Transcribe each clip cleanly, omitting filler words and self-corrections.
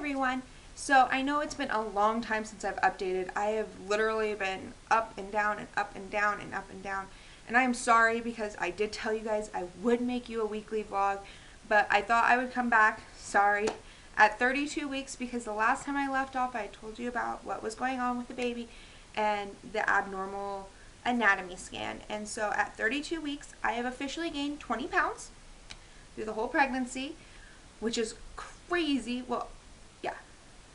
everyone. So I know it's been a long time since I've updated. I have literally been up and down and up and down and up and down. And I am sorry because I did tell you guys I would make you a weekly vlog, but I thought I would come back, sorry, at 32 weeks because the last time I left off I told you about what was going on with the baby and the abnormal anatomy scan. And so at 32 weeks I have officially gained 20 pounds through the whole pregnancy, which is crazy. Well, yeah,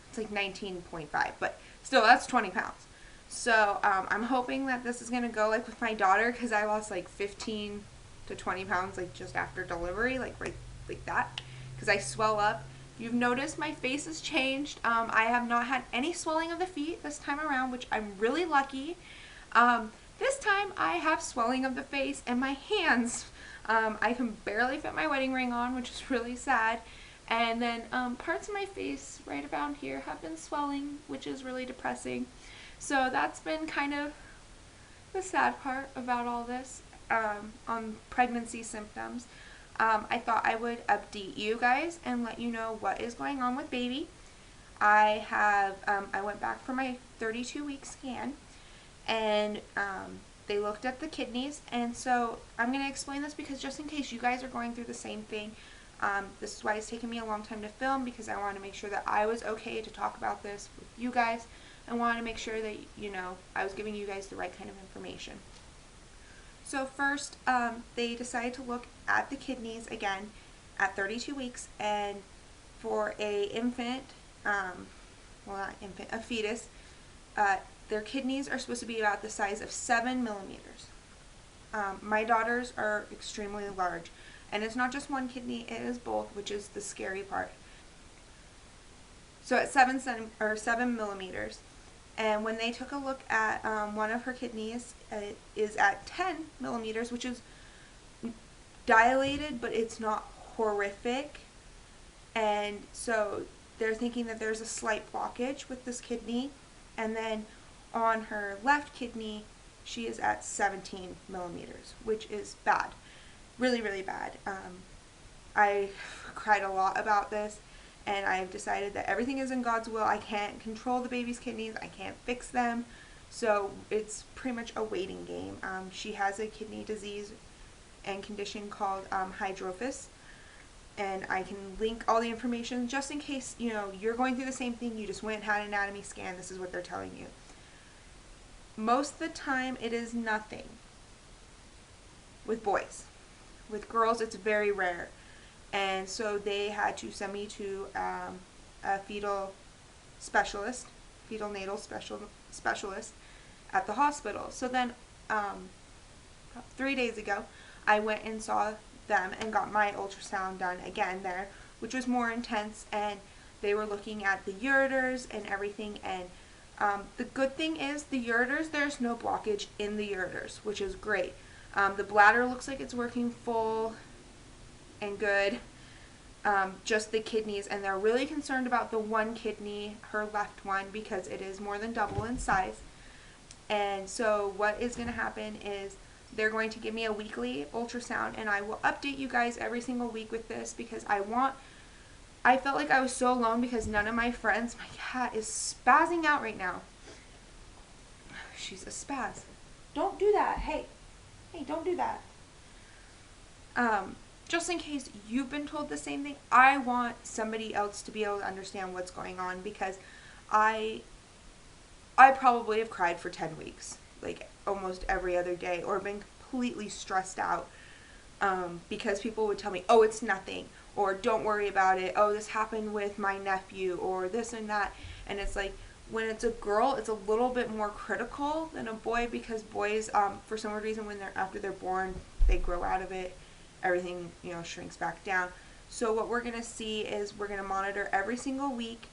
it's like 19.5, but still that's 20 pounds. So I'm hoping that this is going to go like with my daughter, because I lost like 15 to 20 pounds like just after delivery, like right like that, because I swell up. You've noticed my face has changed. I have not had any swelling of the feet this time around, which I'm really lucky. This time I have swelling of the face and my hands. I can barely fit my wedding ring on, which is really sad. And then parts of my face right around here have been swelling, which is really depressing. So that's been kind of the sad part about all this on pregnancy symptoms. I thought I would update you guys and let you know what is going on with baby. I went back for my 32-week scan, and they looked at the kidneys, and so I'm going to explain this because just in case you guys are going through the same thing, this is why it's taken me a long time to film, because I wanted to make sure that I was okay to talk about this with you guys. I wanted to make sure that, you know, I was giving you guys the right kind of information. So first, they decided to look at the kidneys again at 32 weeks, and for a infant, well not infant, a fetus, their kidneys are supposed to be about the size of 7 millimeters. My daughters are extremely large, and it's not just one kidney, it is both, which is the scary part. So at 7 millimeters, and when they took a look at one of her kidneys, it is at 10 millimeters, which is dilated, but it's not horrific. And so they're thinking that there's a slight blockage with this kidney. And then on her left kidney, she is at 17 millimeters, which is bad. Really, really bad. I cried a lot about this, and I've decided that everything is in God's will. I can't control the baby's kidneys. I can't fix them. So it's pretty much a waiting game. She has a kidney disease and condition called hydronephrosis. And I can link all the information just in case, you know, you're going through the same thing. You just went and had an anatomy scan. This is what they're telling you. Most of the time it is nothing with boys. With girls it's very rare. And so they had to send me to a fetal specialist, fetal natal specialist at the hospital. So then 3 days ago I went and saw them and got my ultrasound done again there, which was more intense, and they were looking at the ureters and everything. And the good thing is the ureters, there's no blockage in the ureters, which is great. The bladder looks like it's working full and good. Just the kidneys, and they're really concerned about the one kidney, her left one, because it is more than double in size. And so what is going to happen is they're going to give me a weekly ultrasound, and I will update you guys every single week with this, because I felt like I was so alone because none of my friends, my cat is spazzing out right now. She's a spaz. Don't do that. Hey, don't do that. Just in case you've been told the same thing, I want somebody else to be able to understand what's going on, because I probably have cried for 10 weeks, like almost every other day, or been completely stressed out because people would tell me, oh, it's nothing, or don't worry about it, oh, this happened with my nephew, or this and that. And it's like, when it's a girl, it's a little bit more critical than a boy, because boys, for some reason, after they're born, they grow out of it. Everything, you know, shrinks back down. So what we're going to see is we're going to monitor every single week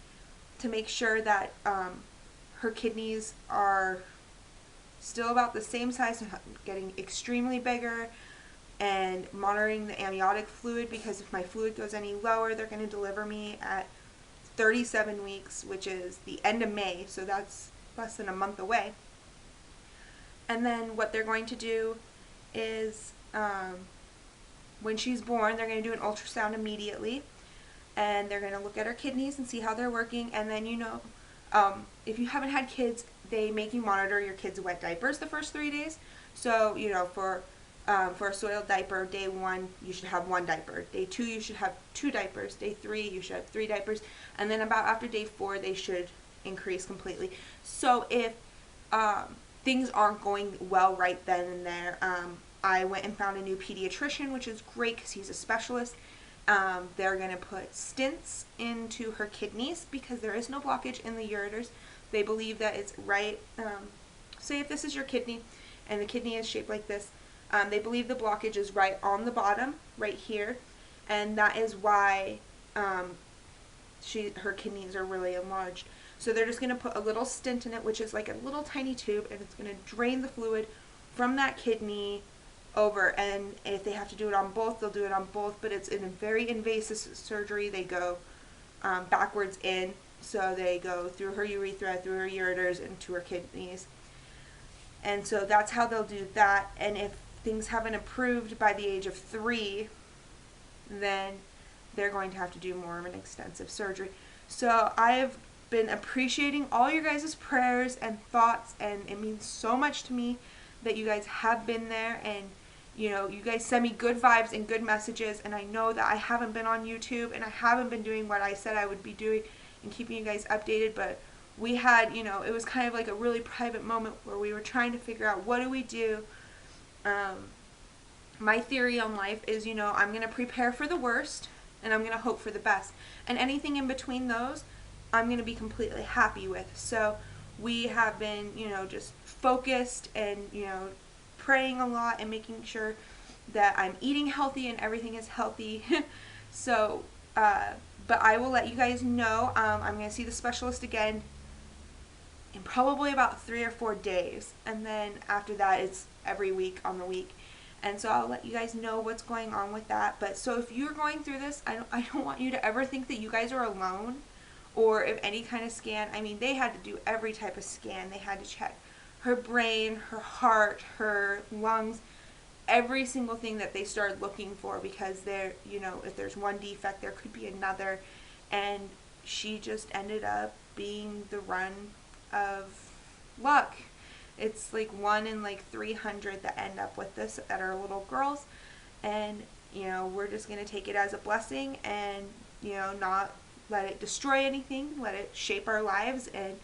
to make sure that her kidneys are still about the same size, getting extremely bigger, and monitoring the amniotic fluid, because if my fluid goes any lower, they're going to deliver me at 37 weeks, which is the end of May, so that's less than a month away. And then what they're going to do is when she's born, they're going to do an ultrasound immediately, and they're going to look at her kidneys and see how they're working. And then, if you haven't had kids, they make you monitor your kids' wet diapers the first 3 days. So, for a soiled diaper, day 1, you should have 1 diaper. Day 2, you should have 2 diapers. Day 3, you should have 3 diapers. And then about after day 4, they should increase completely. So if things aren't going well right then and there, I went and found a new pediatrician, which is great because he's a specialist. They're going to put stents into her kidneys because there is no blockage in the ureters. They believe that it's right. Say if this is your kidney and the kidney is shaped like this, they believe the blockage is right on the bottom, right here, and that is why her kidneys are really enlarged. So they're just going to put a little stent in it, which is like a little tiny tube, and it's going to drain the fluid from that kidney over. And if they have to do it on both, they'll do it on both, but it's in a very invasive surgery. They go backwards in, so they go through her urethra, through her ureters, into her kidneys. And so that's how they'll do that. And if things haven't improved by the age of 3, then they're going to have to do more of an extensive surgery. So I've been appreciating all your guys' prayers and thoughts, and it means so much to me that you guys have been there, and you guys send me good vibes and good messages. And I know that I haven't been on YouTube and I haven't been doing what I said I would be doing and keeping you guys updated, but we had, it was kind of like a really private moment where we were trying to figure out what do we do. My theory on life is, I'm going to prepare for the worst and I'm going to hope for the best. And anything in between those, I'm going to be completely happy with. So we have been, just focused and, praying a lot and making sure that I'm eating healthy and everything is healthy. So, but I will let you guys know. I'm going to see the specialist again in probably about 3 or 4 days. And then after that, it's every week on the week. And so I'll let you guys know what's going on with that. But so if you're going through this, I don't want you to ever think that you guys are alone, or if any kind of scan. I mean, they had to do every type of scan. They had to check her brain, her heart, her lungs, every single thing that they started looking for, because there, if there's one defect, there could be another. And she just ended up being the run of luck. It's like 1 in like 300 that end up with this that are little girls, and we're just going to take it as a blessing and not let it destroy anything, let it shape our lives, and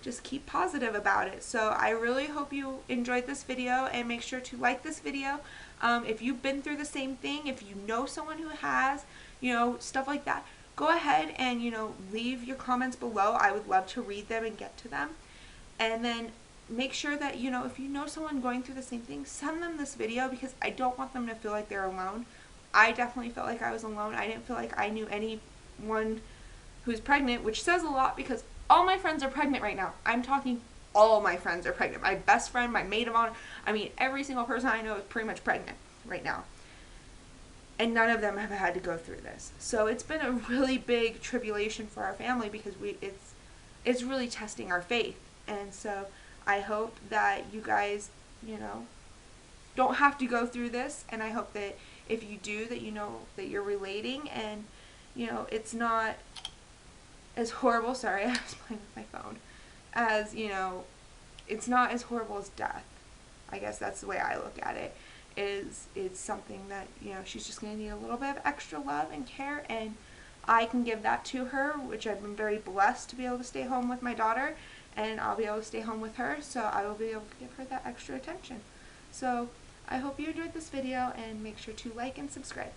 just keep positive about it. So I really hope you enjoyed this video, and make sure to like this video. If you've been through the same thing, if you know someone who has, stuff like that, go ahead and leave your comments below. I would love to read them and get to them. And then make sure that, if you know someone going through the same thing, send them this video, because I don't want them to feel like they're alone. I definitely felt like I was alone. I didn't feel like I knew anyone who's pregnant, which says a lot, because all my friends are pregnant right now. I'm talking all my friends are pregnant. My best friend, my maid of honor, every single person I know is pretty much pregnant right now. And none of them have had to go through this. So it's been a really big tribulation for our family, because it's really testing our faith. And so I hope that you guys, don't have to go through this. And I hope that if you do, that that you're relating, and, it's not as horrible. Sorry, I was playing with my phone. As, it's not as horrible as death. I guess that's the way I look at it. It's something that, she's just going to need a little bit of extra love and care, and I can give that to her, which I've been very blessed to be able to stay home with my daughter, and I'll be able to stay home with her, so I will be able to give her that extra attention. So I hope you enjoyed this video, and make sure to like and subscribe.